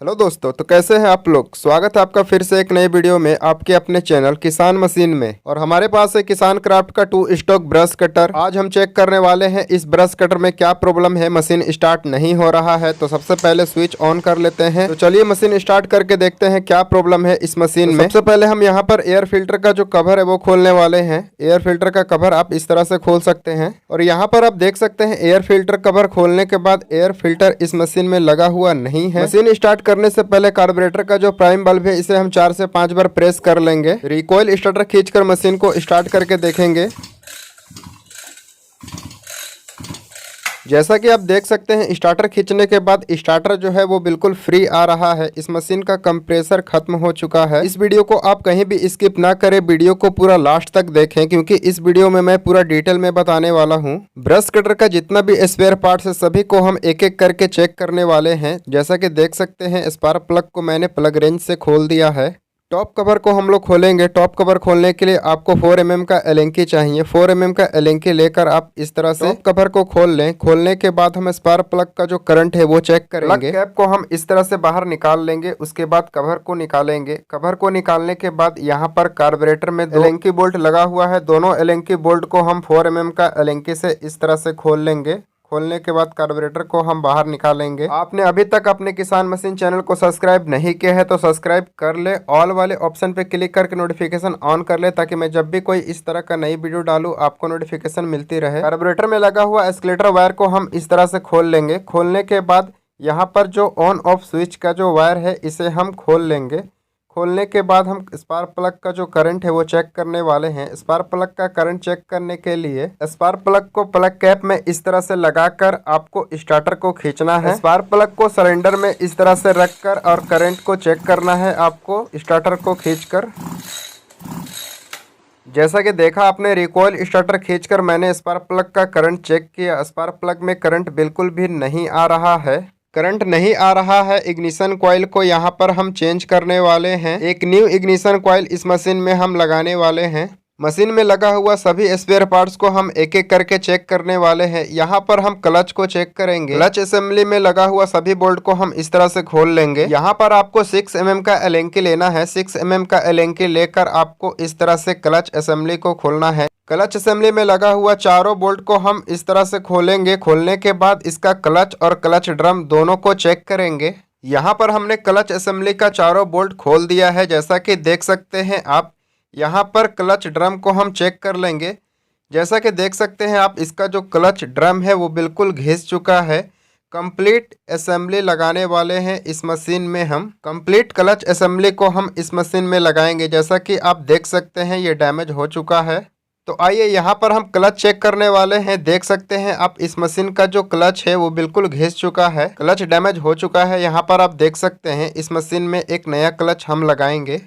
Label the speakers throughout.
Speaker 1: Hello दोस्तों, तो कैसे हैं आप लोग। स्वागत है आपका फिर से एक नए वीडियो में आपके अपने चैनल किसान मशीन में। और हमारे पास है किसान क्राफ्ट का 2 स्टॉक ब्रश कटर। आज हम चेक करने वाले हैं इस ब्रश कटर में क्या प्रॉब्लम है, मशीन स्टार्ट नहीं हो रहा है। तो सबसे पहले स्विच ऑन कर लेते हैं। तो चलिए मशीन स्टार्ट करके देखते हैं क्या प्रॉब्लम है इस मशीन में। सबसे पहले हम यहाँ पर एयर फिल्टर का जो कवर है वो खोलने वाले हैं। एयर फिल्टर का कवर आप इस तरह से खोल सकते हैं और यहाँ पर आप देख सकते हैं एयर फिल्टर कवर खोलने के बाद एयर फिल्टर इस मशीन में लगा हुआ नहीं है। मशीन स्टार्ट करने से पहले कार्बोरेटर का जो प्राइम बल्ब है इसे हम 4 से 5 बार प्रेस कर लेंगे। रिकॉइल स्टार्टर खींचकर मशीन को स्टार्ट करके देखेंगे। जैसा कि आप देख सकते हैं स्टार्टर खींचने के बाद स्टार्टर जो है वो बिल्कुल फ्री आ रहा है। इस मशीन का कंप्रेसर खत्म हो चुका है। इस वीडियो को आप कहीं भी स्किप ना करें, वीडियो को पूरा लास्ट तक देखें क्योंकि इस वीडियो में मैं पूरा डिटेल में बताने वाला हूं। ब्रश कटर का जितना भी स्पेयर पार्ट्स है सभी को हम एक एक करके चेक करने वाले हैं। जैसा कि देख सकते हैं स्पार्क प्लग को मैंने प्लग रेंज से खोल दिया है। टॉप कवर को हम लोग खोलेंगे। टॉप कवर खोलने के लिए आपको 4 mm का एलेंकी चाहिए। 4 mm का एलेंकी लेकर आप इस तरह से टॉप कवर को खोल लें। खोलने के बाद हम स्पार्क प्लग का जो करंट है वो चेक करेंगे। प्लग कैप को हम इस तरह से बाहर निकाल लेंगे। उसके बाद कवर को निकालेंगे। कवर को निकालने के बाद यहाँ पर कार्बोरेटर में 2 एलेंकी बोल्ट लगा हुआ है। दोनों एलेंकी बोल्ट को हम 4 mm का एलेंकी से इस तरह से खोल लेंगे। खोलने के बाद कार्बोरेटर को हम बाहर निकालेंगे। आपने अभी तक अपने किसान मशीन चैनल को सब्सक्राइब नहीं किया है तो सब्सक्राइब कर ले। ऑल वाले ऑप्शन पे क्लिक करके नोटिफिकेशन ऑन कर ले ताकि मैं जब भी कोई इस तरह का नई वीडियो डालूं आपको नोटिफिकेशन मिलती रहे। कार्बोरेटर में लगा हुआ एस्केलेटर वायर को हम इस तरह से खोल लेंगे। खोलने के बाद यहाँ पर जो ऑन ऑफ स्विच का जो वायर है इसे हम खोल लेंगे। खोलने के बाद हम स्पार्क प्लग का जो करंट है वो चेक करने वाले हैं। स्पार्क प्लग का करंट चेक करने के लिए स्पार्क प्लग को प्लग कैप में इस तरह से लगाकर आपको स्टार्टर को खींचना है। स्पार्क प्लग को सिलेंडर में इस तरह से रखकर और करंट को चेक करना है आपको स्टार्टर को खींचकर। जैसा कि देखा आपने रिकॉइल स्टार्टर खींचकर मैंने स्पार्क प्लग का करंट चेक किया। स्पार्क प्लग में करंट बिल्कुल भी नहीं आ रहा है। करंट नहीं आ रहा है। इग्निशन कॉइल को यहाँ पर हम चेंज करने वाले हैं। एक न्यू इग्निशन कॉइल इस मशीन में हम लगाने वाले हैं। मशीन में लगा हुआ सभी स्पेयर पार्ट्स को हम एक एक करके चेक करने वाले हैं। यहाँ पर हम क्लच को चेक करेंगे। क्लच असेंबली में लगा हुआ सभी बोल्ट को हम इस तरह से खोल लेंगे। यहाँ पर आपको 6 mm का एलेंकी लेना है। 6 mm का एलेंकी लेकर आपको इस तरह से क्लच असेंबली को खोलना है। क्लच असेंबली में लगा हुआ चारों बोल्ट को हम इस तरह से खोलेंगे। खोलने के बाद इसका क्लच और क्लच ड्रम दोनों को चेक करेंगे। यहाँ पर हमने क्लच असेंबली का चारों बोल्ट खोल दिया है। जैसा कि देख सकते हैं आप यहाँ पर क्लच ड्रम को हम चेक कर लेंगे। जैसा कि देख सकते हैं आप इसका जो क्लच ड्रम है वो बिल्कुल घिस चुका है। कंप्लीट असेंबली लगाने वाले हैं इस मशीन में। हम कंप्लीट क्लच असेंबली को हम इस मशीन में लगाएंगे। जैसा कि आप देख सकते हैं ये डैमेज हो चुका है। तो आइए यहाँ पर हम क्लच चेक करने वाले हैं। देख सकते हैं आप इस मशीन का जो क्लच है वो बिल्कुल घिस चुका है। क्लच डैमेज हो चुका है। यहाँ पर आप देख सकते हैं इस मशीन में एक नया क्लच हम लगाएंगे।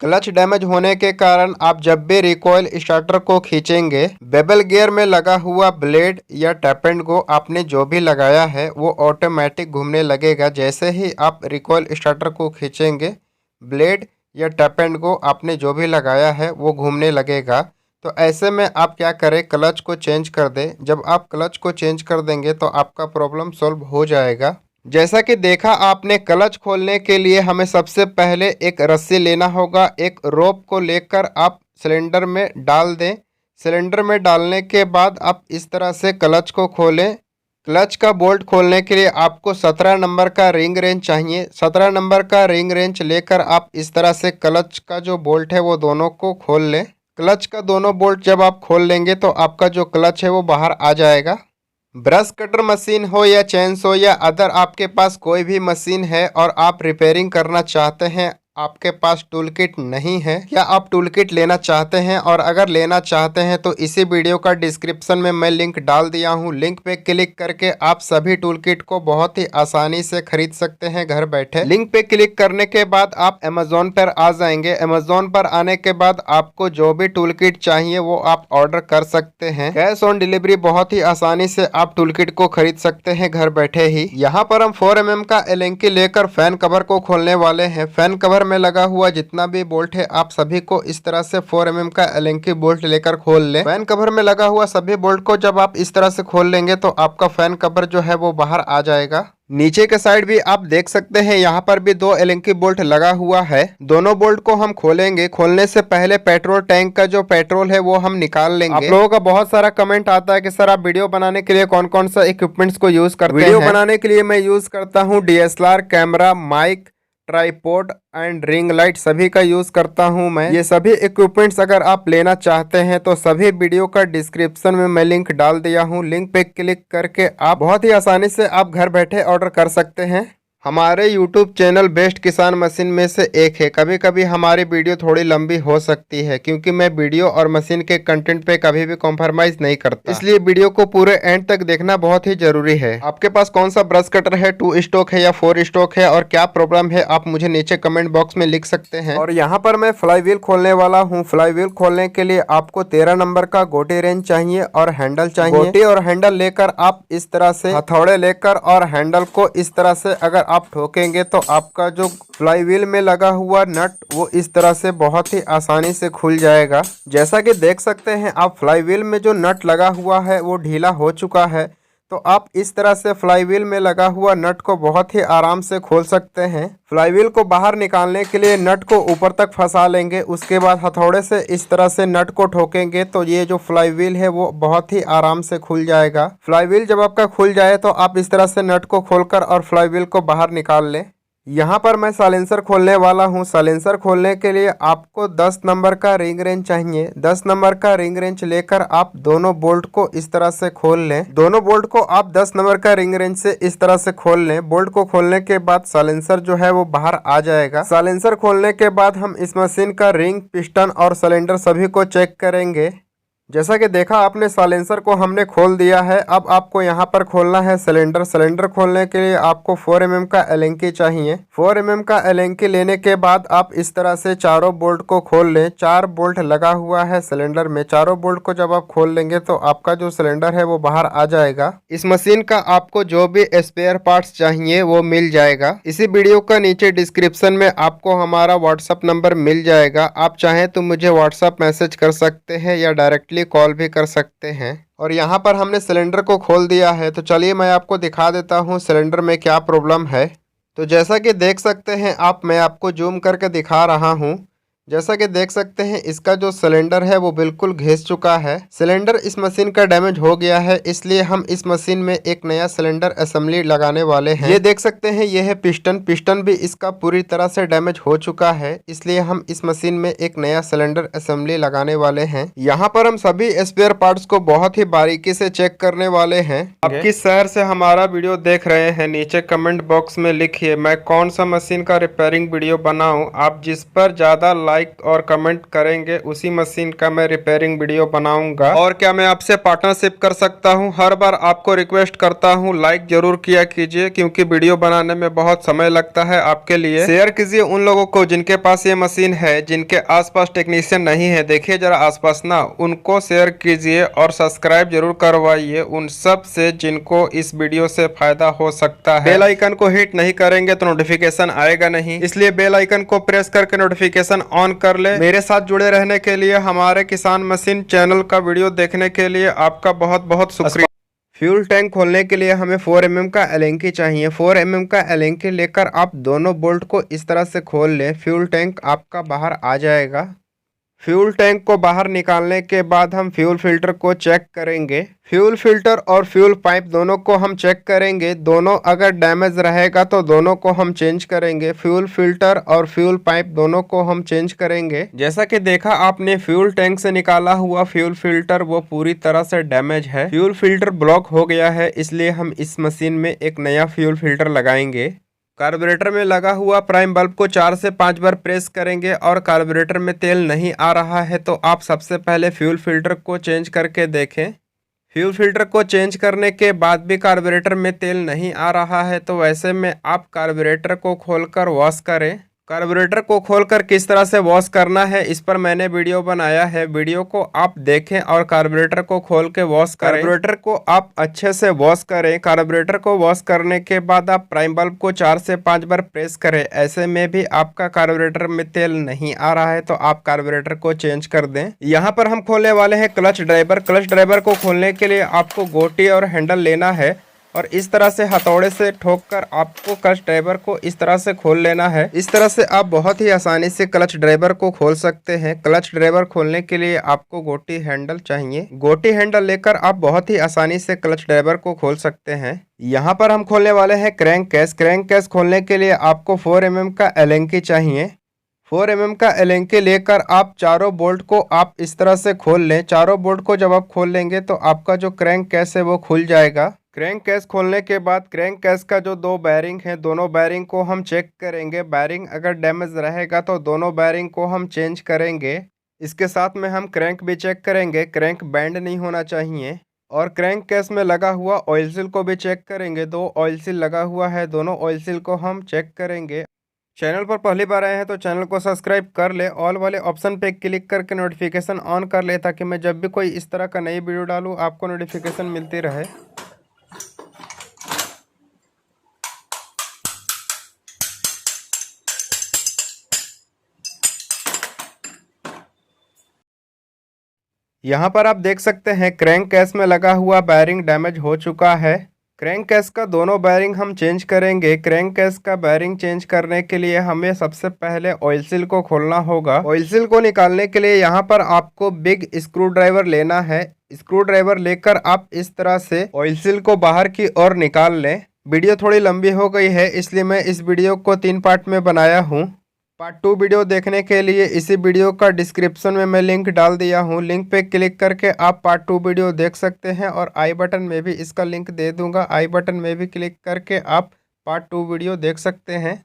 Speaker 1: क्लच डैमेज होने के कारण आप जब भी रिकॉइल स्टार्टर को खींचेंगे बेबल गियर में लगा हुआ ब्लेड या टैप एंड गो आपने जो भी लगाया है वो ऑटोमेटिक घूमने लगेगा। जैसे ही आप रिकॉइल स्टार्टर को खींचेंगे ब्लेड या टैप एंड गो आपने जो भी लगाया है वो घूमने लगेगा। तो ऐसे में आप क्या करें, क्लच को चेंज कर दें। जब आप क्लच को चेंज कर देंगे तो आपका प्रॉब्लम सॉल्व हो जाएगा। जैसा कि देखा आपने, क्लच खोलने के लिए हमें सबसे पहले एक रस्सी लेना होगा। एक रोप को लेकर आप सिलेंडर में डाल दें। सिलेंडर में डालने के बाद आप इस तरह से क्लच को खोलें। क्लच का बोल्ट खोलने के लिए आपको 17 नंबर का रिंग रेंच चाहिए। 17 नंबर का रिंग रेंच लेकर आप इस तरह से क्लच का जो बोल्ट है वो दोनों को खोल लें। क्लच का दोनों बोल्ट जब आप खोल लेंगे तो आपका जो क्लच है वो बाहर आ जाएगा। ब्रश कटर मशीन हो या चेनसो या अदर आपके पास कोई भी मशीन है और आप रिपेयरिंग करना चाहते हैं, आपके पास टूल किट नहीं है, क्या आप टूल किट लेना चाहते हैं? और अगर लेना चाहते हैं तो इसी वीडियो का डिस्क्रिप्शन में मैं लिंक डाल दिया हूं। लिंक पे क्लिक करके आप सभी टूल किट को बहुत ही आसानी से खरीद सकते हैं घर बैठे। लिंक पे क्लिक करने के बाद आप अमेजोन पर आ जाएंगे। अमेजोन पर आने के बाद आपको जो भी टूल किट चाहिए वो आप ऑर्डर कर सकते हैं। कैश ऑन डिलीवरी बहुत ही आसानी से आप टूल किट को खरीद सकते हैं घर बैठे ही। यहाँ पर हम 4 mm का एलेंकी लेकर फैन कवर को खोलने वाले हैं। फैन कवर में लगा हुआ जितना भी बोल्ट है आप सभी को इस तरह से 4 mm का एलेंकी बोल्ट लेकर खोल लें। फैन कवर में लगा हुआ सभी बोल्ट को जब आप इस तरह से खोल लेंगे तो आपका फैन कवर जो है वो बाहर आ जाएगा। नीचे के साइड भी आप देख सकते हैं यहाँ पर भी दो एलेंकी बोल्ट लगा हुआ है। दोनों बोल्ट को हम खोलेंगे। खोलने से पहले पेट्रोल टैंक का जो पेट्रोल है वो हम निकाल लेंगे। आप लोगों का बहुत सारा कमेंट आता है कि सर आप वीडियो बनाने के लिए कौन कौन सा इक्विपमेंट्स को यूज करते हैं। वीडियो बनाने के लिए मैं यूज करता हूँ DSLR camera, mic, tripod and ring light, सभी का यूज करता हूं मैं। ये सभी इक्विपमेंट्स अगर आप लेना चाहते हैं तो सभी वीडियो का डिस्क्रिप्शन में मैं लिंक डाल दिया हूं। लिंक पे क्लिक करके आप बहुत ही आसानी से आप घर बैठे ऑर्डर कर सकते हैं। हमारे YouTube चैनल बेस्ट किसान मशीन में से एक है। कभी कभी हमारी वीडियो थोड़ी लंबी हो सकती है क्योंकि मैं वीडियो और मशीन के कंटेंट पे कभी भी कॉम्प्रोमाइज नहीं करता, इसलिए वीडियो को पूरे एंड तक देखना बहुत ही जरूरी है। आपके पास कौन सा ब्रश कटर है, 2 स्टॉक है या 4 स्टॉक है और क्या प्रॉब्लम है आप मुझे नीचे कमेंट बॉक्स में लिख सकते हैं। और यहाँ पर मैं फ्लाई व्हील खोलने वाला हूँ। फ्लाई व्हील खोलने के लिए आपको 13 नंबर का गोटी रेंज चाहिए और हैंडल चाहिए। गोटी और हैंडल लेकर आप इस तरह से हथौड़े लेकर और हैंडल को इस तरह से अगर आप ठोकेंगे तो आपका जो फ्लाई व्हील में लगा हुआ नट वो इस तरह से बहुत ही आसानी से खुल जाएगा। जैसा कि देख सकते हैं आप, फ्लाई व्हील में जो नट लगा हुआ है वो ढीला हो चुका है। तो आप इस तरह से फ्लाई व्हील में लगा हुआ नट को बहुत ही आराम से खोल सकते हैं। फ्लाई व्हील को बाहर निकालने के लिए नट को ऊपर तक फंसा लेंगे। उसके बाद हथौड़े से इस तरह से नट को ठोकेंगे तो ये जो फ्लाई व्हील है वो बहुत ही आराम से खुल जाएगा। फ्लाई व्हील जब आपका खुल जाए तो आप इस तरह से नट को खोलकर और फ्लाई व्हील को बाहर निकाल लें। यहाँ पर मैं साइलेंसर खोलने वाला हूँ। साइलेंसर खोलने के लिए आपको 10 नंबर का रिंग रेंच चाहिए। 10 नंबर का रिंग रेंच लेकर आप दोनों बोल्ट को इस तरह से खोल लें। दोनों बोल्ट को आप 10 नंबर का रिंग रेंच से इस तरह से खोल लें। बोल्ट को खोलने के बाद साइलेंसर जो है वो बाहर आ जाएगा। साइलेंसर खोलने के बाद हम इस मशीन का रिंग, पिस्टन और सिलेंडर सभी को चेक करेंगे। जैसा कि देखा आपने, साइलेंसर को हमने खोल दिया है। अब आपको यहाँ पर खोलना है सिलेंडर। सिलेंडर खोलने के लिए आपको 4 mm का एलेंकी चाहिए। 4 mm का एलेंकी लेने के बाद आप इस तरह से चारों बोल्ट को खोल लें। 4 बोल्ट लगा हुआ है सिलेंडर में। चारों बोल्ट को जब आप खोल लेंगे तो आपका जो सिलेंडर है वो बाहर आ जाएगा। इस मशीन का आपको जो भी स्पेयर पार्ट्स चाहिए वो मिल जाएगा। इसी वीडियो का नीचे डिस्क्रिप्शन में आपको हमारा व्हाट्सअप नंबर मिल जाएगा। आप चाहें तो मुझे व्हाट्सअप मैसेज कर सकते हैं या डायरेक्टली कॉल भी कर सकते हैं। और यहाँ पर हमने सिलेंडर को खोल दिया है। तो चलिए मैं आपको दिखा देता हूँ सिलेंडर में क्या प्रॉब्लम है। तो जैसा कि देख सकते हैं आप, मैं आपको जूम करके दिखा रहा हूँ। जैसा कि देख सकते हैं इसका जो सिलेंडर है वो बिल्कुल घिस चुका है। सिलेंडर इस मशीन का डैमेज हो गया है, इसलिए हम इस मशीन में एक नया सिलेंडर असेंबली लगाने वाले हैं। ये देख सकते हैं ये है पिस्टन। पिस्टन भी इसका पूरी तरह से डैमेज हो चुका है, इसलिए हम इस मशीन में एक नया सिलेंडर असेंबली लगाने वाले हैं। यहाँ पर हम सभी स्पेयर पार्ट्स को बहुत ही बारीकी से चेक करने वाले हैं। आप किस शहर से हमारा वीडियो देख रहे हैं नीचे कमेंट बॉक्स में लिखिए। मैं कौन सा मशीन का रिपेयरिंग वीडियो बनाऊं। आप जिस पर ज्यादा लाइक और कमेंट करेंगे उसी मशीन का मैं रिपेयरिंग वीडियो बनाऊंगा। और क्या मैं आपसे पार्टनरशिप कर सकता हूं। हर बार आपको रिक्वेस्ट करता हूं लाइक जरूर किया कीजिए क्योंकि वीडियो बनाने में बहुत समय लगता है। आपके लिए शेयर कीजिए उन लोगों को जिनके पास ये मशीन है, जिनके आसपास टेक्नीशियन नहीं है। देखिए जरा आसपास ना, उनको शेयर कीजिए और सब्सक्राइब जरूर करवाइए उन सब से जिनको इस वीडियो से फायदा हो सकता है। बेल आइकन को हिट नहीं करेंगे तो नोटिफिकेशन आएगा नहीं, इसलिए बेल आइकन को प्रेस करके नोटिफिकेशन ऑन कर ले। मेरे साथ जुड़े रहने के लिए, हमारे किसान मशीन चैनल का वीडियो देखने के लिए आपका बहुत बहुत शुक्रिया। फ्यूल टैंक खोलने के लिए हमें 4 mm का एलेंकी चाहिए। 4 mm का एलेंकी लेकर आप दोनों बोल्ट को इस तरह से खोल लें। फ्यूल टैंक आपका बाहर आ जाएगा। फ्यूल टैंक को बाहर निकालने के बाद हम फ्यूल फिल्टर को चेक करेंगे। फ्यूल फिल्टर और फ्यूल पाइप दोनों को हम चेक करेंगे। दोनों अगर डैमेज रहेगा तो दोनों को हम चेंज करेंगे। फ्यूल फिल्टर और फ्यूल पाइप दोनों को हम चेंज करेंगे। जैसा कि देखा आपने, फ्यूल टैंक से निकाला हुआ फ्यूल फिल्टर वो पूरी तरह से डैमेज है। फ्यूल फिल्टर ब्लॉक हो गया है, इसलिए हम इस मशीन में एक नया फ्यूल फिल्टर लगाएंगे। कार्बोरेटर में लगा हुआ प्राइम बल्ब को 4 से 5 बार प्रेस करेंगे और कार्बोरेटर में तेल नहीं आ रहा है तो आप सबसे पहले फ्यूल फिल्टर को चेंज करके देखें। फ्यूल फिल्टर को चेंज करने के बाद भी कार्बोरेटर में तेल नहीं आ रहा है तो वैसे में आप कार्बोरेटर को खोलकर वॉश करें। कार्बोरेटर को खोलकर किस तरह से वॉश करना है इस पर मैंने वीडियो बनाया है, वीडियो को आप देखें और कार्बोरेटर को खोल के वॉश करें। कार्बोरेटर को आप अच्छे से वॉश करें। कार्बोरेटर को वॉश करने के बाद आप प्राइम बल्ब को 4 से 5 बार प्रेस करें। ऐसे में भी आपका कार्बोरेटर में तेल नहीं आ रहा है तो आप कार्बोरेटर को चेंज कर दें। यहाँ पर हम खोलने वाले हैं क्लच ड्राइवर। क्लच ड्राइवर को खोलने के लिए आपको गोटी और हैंडल लेना है। और इस तरह से हथौड़े से ठोककर आपको क्लच ड्राइवर को इस तरह से खोल लेना है। इस तरह से आप बहुत ही आसानी से क्लच ड्राइवर को खोल सकते हैं। क्लच ड्राइवर खोलने के लिए आपको गोटी हैंडल चाहिए। गोटी हैंडल लेकर आप बहुत ही आसानी से क्लच ड्राइवर को खोल सकते हैं। यहाँ पर हम खोलने वाले हैं क्रैंक केस। क्रैंक केस खोलने के लिए आपको 4 mm का एलेंकी चाहिए। 4 mm का एलेंकी लेकर आप चारों बोल्ट को आप इस तरह से खोल लें। चारों बोल्ट को जब आप खोल लेंगे तो आपका जो क्रैंक केस है वो खुल जाएगा। क्रैंक केस खोलने के बाद क्रैंक केस का जो दो बैरिंग है, दोनों बैरिंग को हम चेक करेंगे। बैरिंग अगर डैमेज रहेगा तो दोनों बैरिंग को हम चेंज करेंगे। इसके साथ में हम क्रैंक भी चेक करेंगे। क्रैंक बैंड नहीं होना चाहिए। और क्रैंक केस में लगा हुआ ऑयल सील को भी चेक करेंगे। दो ऑयल सील लगा हुआ है, दोनों ऑयल सील को हम चेक करेंगे। चैनल पर पहली बार आए हैं तो चैनल को सब्सक्राइब कर ले। ऑल वाले ऑप्शन पे क्लिक करके नोटिफिकेशन ऑन कर ले, ताकि मैं जब भी कोई इस तरह का नई वीडियो डालूं आपको नोटिफिकेशन मिलती रहे। यहाँ पर आप देख सकते हैं क्रैंक केस में लगा हुआ बैरिंग डैमेज हो चुका है। क्रैंक केस का दोनों बैरिंग हम चेंज करेंगे। क्रैंक केस का बैरिंग चेंज करने के लिए हमें सबसे पहले ऑयल सील को खोलना होगा। ऑयल सील को निकालने के लिए यहाँ पर आपको बिग स्क्रू ड्राइवर लेना है। स्क्रू ड्राइवर लेकर आप इस तरह से ऑयल सील को बाहर की ओर निकाल लें। वीडियो थोड़ी लंबी हो गई है, इसलिए मैं इस वीडियो को 3 पार्ट में बनाया हूँ। पार्ट 2 वीडियो देखने के लिए इसी वीडियो का डिस्क्रिप्शन में मैं लिंक डाल दिया हूँ। लिंक पे क्लिक करके आप पार्ट 2 वीडियो देख सकते हैं, और आई बटन में भी इसका लिंक दे दूंगा। आई बटन में भी क्लिक करके आप पार्ट 2 वीडियो देख सकते हैं।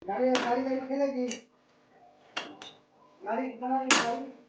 Speaker 1: गाड़ी गाड़ी गाड़ी खेलेगी गाड़ी गाड़ी गाड़ी